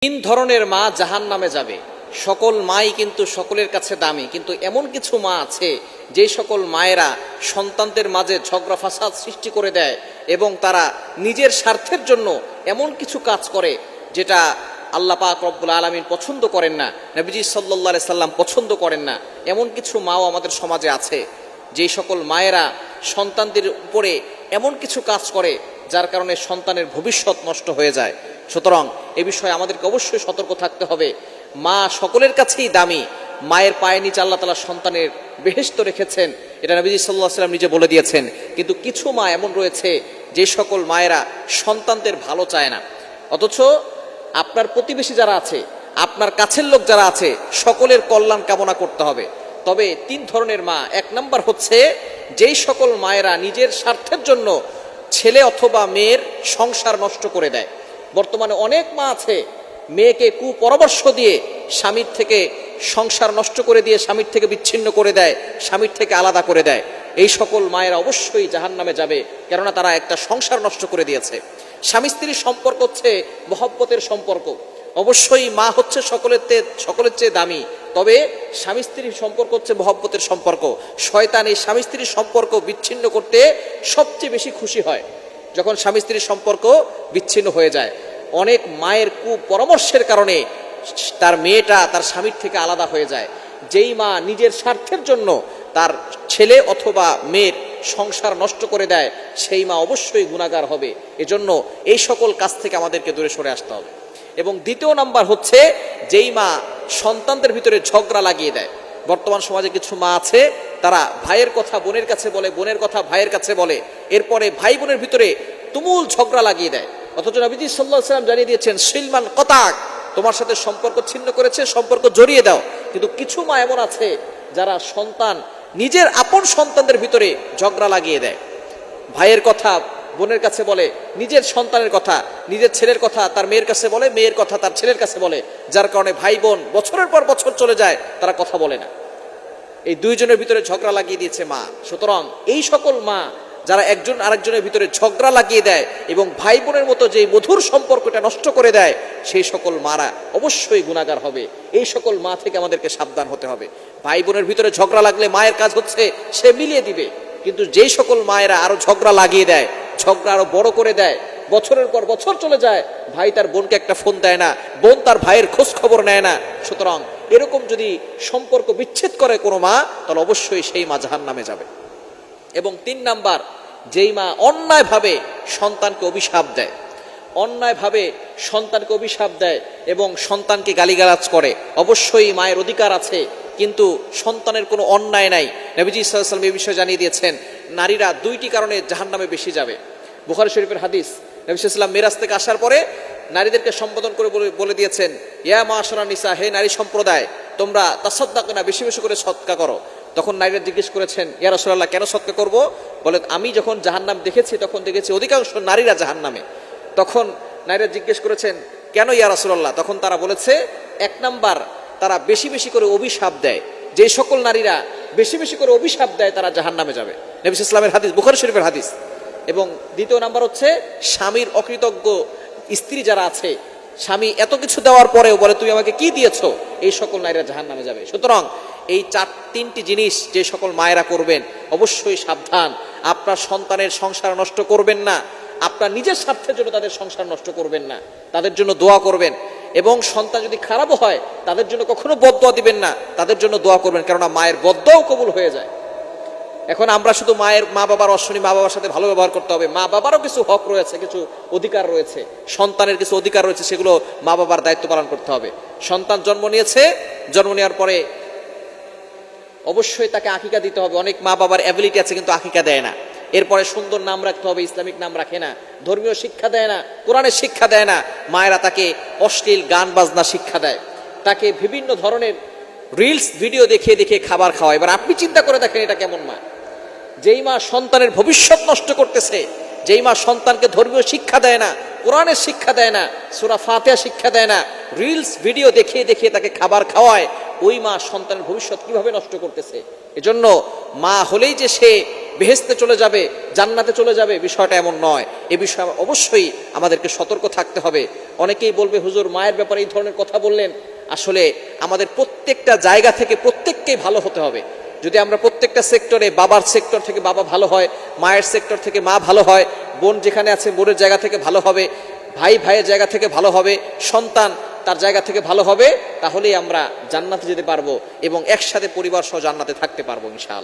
তিন ধরনের মা জাহান্নামে যাবে। সকল মাই কিন্তু সকলের কাছে দামি, কিন্তু এমন কিছু মা আছে যে সকল মায়েরা সন্তানদের মাঝে ঝগড়া ফাসাদ সৃষ্টি করে দেয় এবং তারা নিজের স্বার্থের জন্য এমন কিছু কাজ করে যেটা আল্লাহ পাক রব্বুল আলামিন পছন্দ করেন না, নবীজি সাল্লাল্লাহু আলাইহি সাল্লাম পছন্দ করেন না। এমন কিছু মাও আমাদের সমাজে আছে যেই সকল মায়েরা সন্তানদের উপরে এমন কিছু কাজ করে যার কারণে সন্তানের ভবিষ্যৎ নষ্ট হয়ে যায়। সুতরাং এ বিষয়ে আমাদেরকে অবশ্যই সতর্ক থাকতে হবে। মা সকলের কাছেই দামি, মায়ের পায়ে নিচে আল্লাহ তাআলা সন্তানের বেহেশত রেখেছেন, এটা নবীজি সাল্লাল্লাহু আলাইহি সাল্লাম নিজে বলে দিয়েছেন। কিন্তু কিছু মা এমন রয়েছে যে সকল মায়েরা সন্তানদের ভালো চায় না, অথচ আপনার প্রতিবেশী যারা আছে, আপনার কাছের লোক যারা আছে, সকলের কল্যাণ কামনা করতে হবে। তবে তিন ধরনের মা, এক নাম্বার হচ্ছে যেই সকল মায়েরা নিজের স্বার্থের জন্য ছেলে অথবা মেয়ের সংসার নষ্ট করে দেয়। বর্তমানে অনেক মা আছে মেয়েকে কুপরামর্শ দিয়ে স্বামীর থেকে সংসার নষ্ট করে দিয়ে স্বামীর থেকে বিচ্ছিন্ন করে দেয়, স্বামীর থেকে আলাদা করে দেয়। এই সকল মায়েরা অবশ্যই জাহান্নামে যাবে, কেননা তারা একটা সংসার নষ্ট করে দিয়েছে। স্বামী স্ত্রীর সম্পর্ক হচ্ছে মহব্বতের সম্পর্ক। অবশ্যই মা হচ্ছে সকলের চেয়ে দামি, তবে স্বামী স্ত্রীর সম্পর্ক হচ্ছে মহব্বতের সম্পর্ক। শয়তান এই স্বামী স্ত্রীর সম্পর্ক বিচ্ছিন্ন করতে সবচেয়ে বেশি খুশি হয় যখন স্বামী স্ত্রীর সম্পর্ক বিচ্ছিন্ন হয়ে যায়। অনেক মায়ের কুপরামর্শের কারণে তার মেয়েটা তার স্বামীর থেকে আলাদা হয়ে যায়। যেই মা নিজের স্বার্থের জন্য তার ছেলে অথবা মেয়ের সংসার নষ্ট করে দেয়, সেই মা অবশ্যই গুনাহগার হবে। এজন্য এই সকল কাজ থেকে আমাদেরকে দূরে সরে আসতে হবে। এবং দ্বিতীয় নাম্বার হচ্ছে যেই মা সন্তানদের ভিতরে ঝগড়া লাগিয়ে দেয়। বর্তমান সমাজে কিছু মা আছে তারা ভাইয়ের কথা বোনের কাছে বলে, বোনের কথা ভাইয়ের কাছে বলে, এরপরে ভাই বোনের ভিতরে তুমুল ঝগড়া লাগিয়ে দেয়। অথচ নবীজি সাল্লাল্লাহু আলাইহি ওয়াসাল্লাম জানিয়ে দিয়েছেন, সিলমান কতাক, তোমার সাথে সম্পর্ক ছিন্ন করেছে, সম্পর্ক জড়িয়ে দাও। কিন্তু কিছু মা এমন আছে যারা নিজের আপন সন্তানদের ভিতরে ঝগড়া লাগিয়ে দেয়। ভাইয়ের কথা বোনের কাছে বলে, নিজের সন্তানের কথা নিজের ছেলের কথা তার মেয়ের কাছে বলে, মেয়ের কথা তার ছেলের কাছে বলে, যার কারণে ভাই বোন বছরের পর বছর চলে যায়, তারা কথা বলে না। এই দুইজনের ভিতরে ঝগড়া লাগিয়ে দিয়েছে মা। সুতরাং এই সকল মা যারা একজন আরেকজনের ভিতরে ঝগড়া লাগিয়ে দেয় এবং ভাই বোনের মতো যে মধুর সম্পর্কটা নষ্ট করে দেয়, সেই সকল মারা অবশ্যই গুনাহগার হবে। এই সকল মা থেকে আমাদেরকে সাবধান হতে হবে। ভাই বোনের ভিতরে ঝগড়া লাগলে মায়ের কাজ হচ্ছে সে মিলিয়ে দিবে, কিন্তু যেই সকল মায়েরা আরো ঝগড়া লাগিয়ে দেয়, ঝগড়া আরো বড় করে দেয়, বছরের পর বছর চলে যায়, ভাই তার বোনকে একটা ফোন দেয় না, বোন তার ভাইয়ের খোঁজ খবর নেয় না। সুতরাং এরকম যদি সম্পর্ক বিচ্ছেদ করে কোনো মা, তাহলে অবশ্যই সেই মা জাহান্নামে যাবে। এবং তিন নাম্বার, যেই মা অন্যায়ভাবে সন্তানকে অভিশাপ দেয়, অন্যায়ভাবে সন্তানকে অভিশাপ দেয় এবং সন্তানকে গালিগালাজ করে, অবশ্যই মায়ের অধিকার আছে, কিন্তু সন্তানের কোনো অন্যায় নাই। নবীজি সাল্লাল্লাহু আলাইহি ওয়াসাল্লাম এই বিষয়ে জানিয়ে দিয়েছেন, নারীরা দুইটি কারণে জাহান্নামে বেশি যাবে। বুখারী শরীফের হাদিস, নবী সাল্লাল্লাহু আলাইহি ওয়াসাল্লাম মিরাজ থেকে আসার পরে নারীদেরকে সম্বোধন করে বলে দিয়েছেন, ইয়া মাশারা নিসা, হে নারী সম্প্রদায়, তোমরা তাসাদদাকনা, বেশি বেশি করে সদকা করো। তখন নারীরা জিজ্ঞেস করেছেন, ইয়া রাসূলুল্লাহ, কেন সদকা করব? বলে, আমি যখন জাহান্নাম দেখেছি তখন দেখেছি অধিকাংশ নারীরা জাহান্নামে। তখন নারীরা জিজ্ঞেস করেছেন, কেন ইয়া রাসূলুল্লাহ? তখন তারা বলেছে, এক নাম্বার, তারা বেশি বেশি করে অভিশাপ দেয়। যে সকল নারীরা বেশি বেশি করে অভিশাপ দেয় তারা জাহান্নামে যাবে। নবী সাল্লাল্লাহু আলাইহি ওয়াসাল্লামের হাদিস, বুখারী শরীফের হাদিস। এবং দ্বিতীয় নাম্বার হচ্ছে স্বামীর অকৃতজ্ঞ স্ত্রী যারা আছে, স্বামী এত কিছু দেওয়ার পরেও বলে, তুমি আমাকে কি দিয়েছো, এই সকল নারীরা জাহান্নামে যাবে। সুতরাং এই তিনটি জিনিস যে সকল মায়েরা করবেন, অবশ্যই সাবধান। আপনার সন্তানের সংসার নষ্ট করবেন না, আপনার নিজের স্বার্থের জন্য তাদের সংসার নষ্ট করবেন না, তাদের জন্য দোয়া করবেন। এবং সন্তান যদি খারাপও হয়, তাদের জন্য কখনো বদদোয়া দিবেন না, তাদের জন্য দোয়া করবেন, কেননা মায়ের বদদোয়াও কবুল হয়ে যায়। এখন আমরা শুধু মা বাবার অশ্বনী, মা বাবার সাথে ভালো ব্যবহার করতে হবে। মা বাবারও কিছু হক রয়েছে, কিছু অধিকার রয়েছে, সন্তানের কিছু অধিকার রয়েছে, সেগুলো মা বাবার দায়িত্ব পালন করতে হবে। সন্তান জন্ম নিয়েছে, জন্ম নেওয়ার পরে অবশ্যই তাকে আকিকা দিতে হবে। অনেক মা বাবার অ্যাবিলিটি আছে কিন্তু আকিকা দেয় না। এরপরে সুন্দর নাম রাখতে হবে, ইসলামিক নাম রাখে না, ধর্মীয় শিক্ষা দেয় না, কোরআনের শিক্ষা দেয় না। মায়েরা তাকে অশ্লীল গান বাজনা শিক্ষা দেয়, তাকে বিভিন্ন ধরনের রিলস ভিডিও দেখিয়ে দেখিয়ে খাবার খাওয়ায়। এবার আপনি চিন্তা করে দেখেন, এটা কেমন মা? যেই মা সন্তানের ভবিষ্যৎ নষ্ট করতেছে, যেই মা সন্তানকে ধর্মীয় শিক্ষা দেয় না, কোরআনের শিক্ষা দেয় না, সূরা ফাতিহা শিক্ষা দেয় না, রিলস ভিডিও দেখিয়ে দেখিয়ে তাকে খাবার খাওয়ায়, ওই মা সন্তানের ভবিষ্যৎ কিভাবে নষ্ট করতেছে? এজন্য মা হলেই যে সে বেহেশতে চলে যাবে, জান্নাতে চলে যাবে, বিষয়টা এমন নয়। এ বিষয়ে অবশ্যই আমাদেরকে সতর্ক থাকতে হবে। অনেকেই বলবে, হুজুর মায়ের ব্যাপারে এই ধরনের কথা বললেন। আসলে আমাদের প্রত্যেকটা জায়গা থেকে প্রত্যেককেই ভালো হতে হবে। যদি আমরা প্রত্যেকটা সেক্টরে, বাবার সেক্টর থেকে বাবা ভালো হয়, মায়ের সেক্টর থেকে মা ভালো হয়, বোন যেখানে আছে বোনের জায়গা থেকে ভালো হবে, ভাই ভাইয়ের জায়গা থেকে ভালো হবে, সন্তান তার জায়গা থেকে ভালো হবে, তাহলেই আমরা জান্নাতে যেতে পারবো এবং একসাথে পরিবার সহ জান্নাতে থাকতে পারবো ইনশাআল্লাহ।